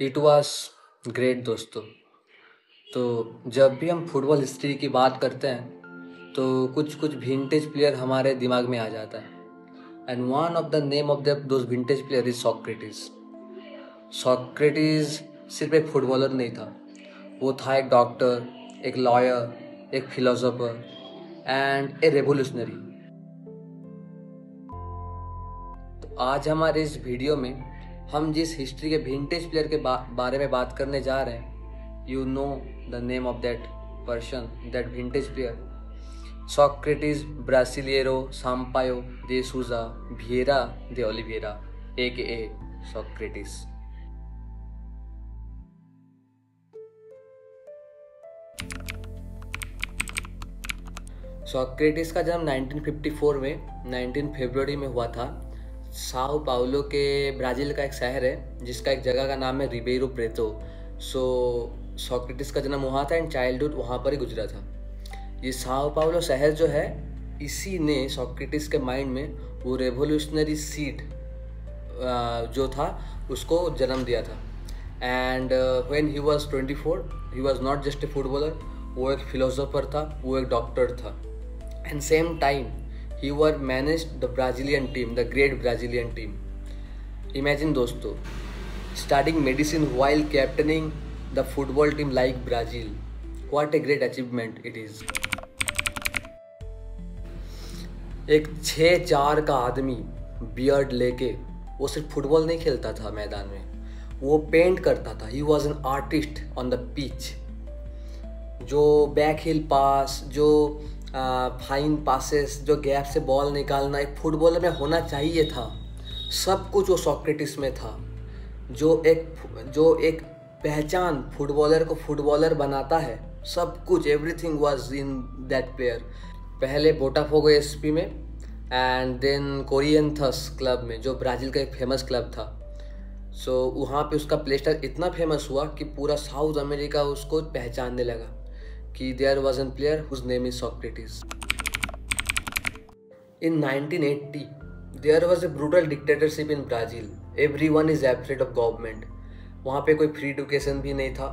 It was great दोस्तों। तो जब भी हम फुटबॉल हिस्ट्री की बात करते हैं तो कुछ कुछ विंटेज प्लेयर हमारे दिमाग में आ जाता है। And one of the name of those vintage player is Socrates. Socrates सिर्फ एक फुटबॉलर नहीं था, वो था एक डॉक्टर, एक लॉयर, एक फिलोसोफर एंड ए रेवोल्यूशनरी। तो आज हमारे इस वीडियो में हम जिस हिस्ट्री के विंटेज प्लेयर के बारे में बात करने जा रहे हैं, you know the name of that person, that vintage player, Socrates Brasileiro Sampaio de Souza Vieira de Oliveira AKA Socrates. Socrates का जन्म 1954 में 19 फरवरी में हुआ था। साओ पाउलो के ब्राज़ील का एक शहर है जिसका एक जगह का नाम है रिबेरो प्रेतो। सॉक्रेटिस का जन्म वहाँ था एंड चाइल्डहुड वहाँ पर ही गुजरा था। ये साओ पाउलो शहर जो है, इसी ने सॉक्रेटिस के माइंड में वो रेवोल्यूशनरी सीड जो था उसको जन्म दिया था। And when he was 24 he was not just a footballer, वो एक फिलोसोफर था, वो एक डॉक्टर था। And same time he were managed the Brazilian team, the great Brazilian team. Imagine दोस्तों, studying medicine while captaining the football team like Brazil. What a great achievement it is. एक 6'4" का आदमी beard लेके वो सिर्फ football नहीं खेलता था मैदान में, वो पेंट करता था। He was an artist on the pitch. जो बैक हिल पास, जो फाइन पासेस, जो गैप से बॉल निकालना एक फुटबॉलर में होना चाहिए था, सब कुछ वो सॉक्रेटिस में था। जो एक पहचान फुटबॉलर को फुटबॉलर बनाता है, सब कुछ, everything was in that player. पहले बोटाफोगो SP में एंड देन कोरिएंथस क्लब में, जो ब्राज़ील का एक फेमस क्लब था। वहाँ पे उसका प्ले स्टाइल इतना फेमस हुआ कि पूरा साउथ अमेरिका उसको पहचानने लगा कि there was a player whose name is Socrates. In 1980, there was a brutal dictatorship in Brazil. Everyone is afraid of government. वहाँ पे कोई फ्री एजुकेशन भी नहीं था।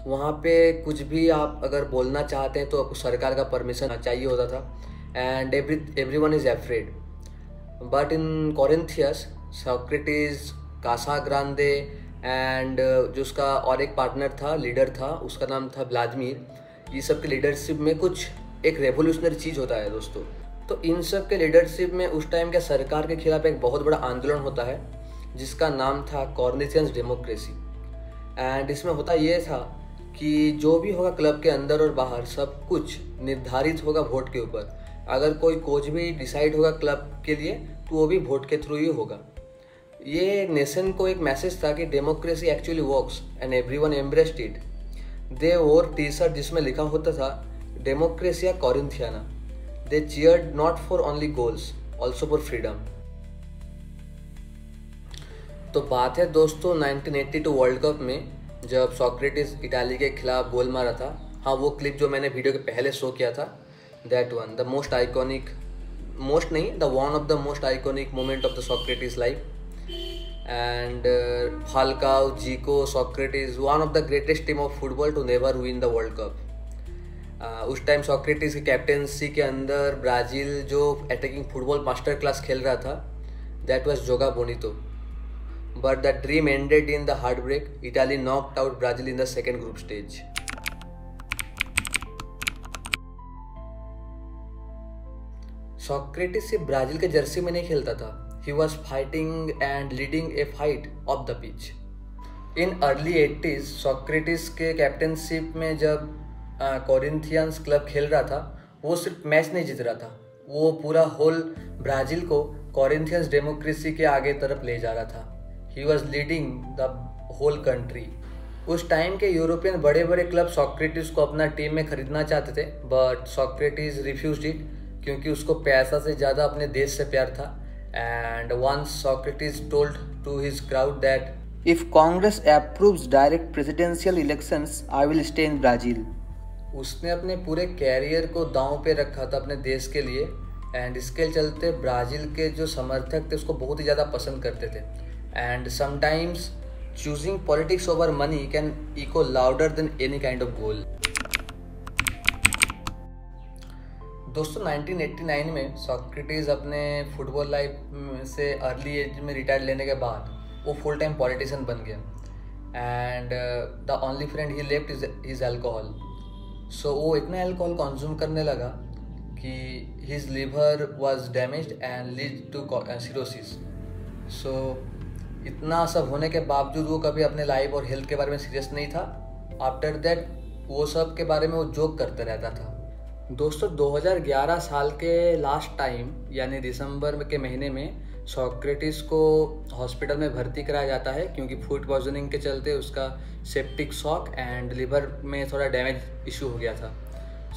वहाँ पे कुछ भी आप अगर बोलना चाहते हैं तो आपको सरकार का परमिशन चाहिए होता था। And everyone is afraid. But in Corinthians, Socrates, Casagrande and जो उसका और एक पार्टनर था, लीडर था, उसका नाम था व्लादिमीर, ये सब के लीडरशिप में कुछ एक रेवोल्यूशनरी चीज़ होता है दोस्तों। तो इन सब के लीडरशिप में उस टाइम के सरकार के खिलाफ एक बहुत बड़ा आंदोलन होता है जिसका नाम था कॉर्निथियंस डेमोक्रेसी। एंड इसमें होता ये था कि जो भी होगा क्लब के अंदर और बाहर, सब कुछ निर्धारित होगा वोट के ऊपर। अगर कोई कोच भी डिसाइड होगा क्लब के लिए तो वो भी वोट के थ्रू ही होगा। ये नेशन को एक मैसेज था कि democracy actually works and everyone embraced it. They wore T-shirt जिसमें लिखा होता था Democracia Corinthiana. They cheered not for only goals, also for freedom. तो बात है दोस्तों 1982 वर्ल्ड कप में, जब सॉक्रेटिस इटाली के खिलाफ गोल मारा था। हाँ, वो क्लिप जो मैंने वीडियो के पहले शो किया था, that one the most iconic, most नहीं, the one of the most iconic moment of the Socrates life. And Falcao, Zico, Socrates, one of the greatest team of football to never win the World Cup. उस time Socrates की captaincy के अंदर Brazil जो attacking football master class खेल रहा था, that was Joga Bonito. But the dream ended in the heartbreak. Italy knocked out Brazil in the second group stage. Socrates सिर्फ Brazil के jersey में नहीं खेलता था, he was fighting and leading a fight off the pitch. In early 80s, Socrates के captainship में जब Corinthians club खेल रहा था, वो सिर्फ मैच नहीं जीत रहा था, वो पूरा होल ब्राज़ील को कोरिंथियंस डेमोक्रेसी के आगे तरफ ले जा रहा था। He was leading the whole country. उस टाइम के यूरोपियन बड़े बड़े क्लब सॉक्रेटिस को अपना टीम में खरीदना चाहते थे, बट सॉक्रेटिस रिफ्यूज्ड इट क्योंकि उसको पैसा से ज़्यादा अपने देश से प्यार था। And once Socrates told to his crowd that if Congress approves direct presidential elections, I will stay in Brazil. उसने अपने पूरे कैरियर को दांव पे रखा था अपने देश के लिए। एंड इसके चलते ब्राज़ील के जो समर्थक थे उसको बहुत ही ज़्यादा पसंद करते थे। And sometimes choosing politics over money can echo louder than any kind of goal. दोस्तों 1989 में सोक्रेटिस अपने फुटबॉल लाइफ से अर्ली एज में रिटायर लेने के बाद वो फुल टाइम पॉलिटिशियन बन गया एंड द ओनली फ्रेंड ही लेफ्ट इज अल्कोहल. सो वो इतना अल्कोहल कंज्यूम करने लगा कि his liver was damaged and lead to cirrhosis. So इतना सब होने के बावजूद वो कभी अपने लाइफ और हेल्थ के बारे में सीरियस नहीं था. आफ्टर दैट वो सब के बारे में वो जोक करते रहता था. दोस्तों 2011 साल के लास्ट टाइम यानी दिसंबर के महीने में सोक्रेटिस को हॉस्पिटल में भर्ती कराया जाता है क्योंकि फूड पॉइजनिंग के चलते उसका सेप्टिक शॉक एंड लिवर में थोड़ा डैमेज इशू हो गया था.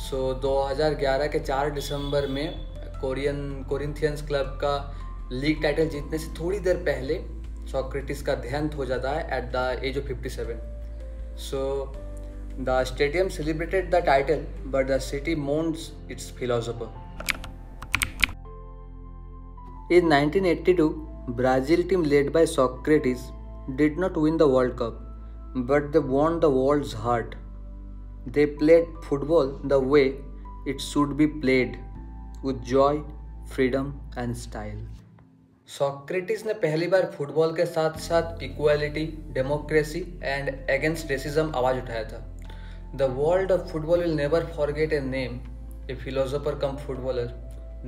सो 2011 के 4 दिसंबर में कोरिंथियंस क्लब का लीग टाइटल जीतने से थोड़ी देर पहले सोक्रेटिस का देहांत हो जाता है at the age of 57. So the stadium celebrated the title, but the city mourns its philosopher. In 1982, Brazil team led by Socrates did not win the World Cup, but they won the world's heart. They played football the way it should be played, with joy, freedom and style. Socrates ने पहली बार football के साथ साथ equality, democracy and against racism आवाज़ उठाया था. The world of football will never forget a name, a philosopher come footballer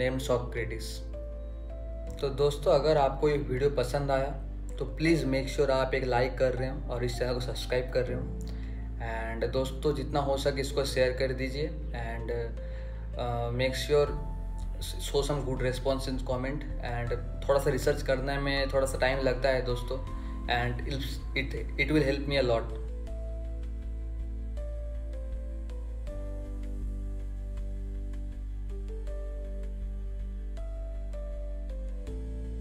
named Socrates. तो दोस्तों अगर आपको ये वीडियो पसंद आया तो प्लीज़ मेक श्योर आप एक लाइक कर रहे हो और इस चैनल को सब्सक्राइब कर रहे हो. एंड दोस्तों जितना हो सके इसको शेयर कर दीजिए and make sure show some good response in comment. And थोड़ा सा रिसर्च करने में थोड़ा सा टाइम लगता है दोस्तों and it will help me a lot.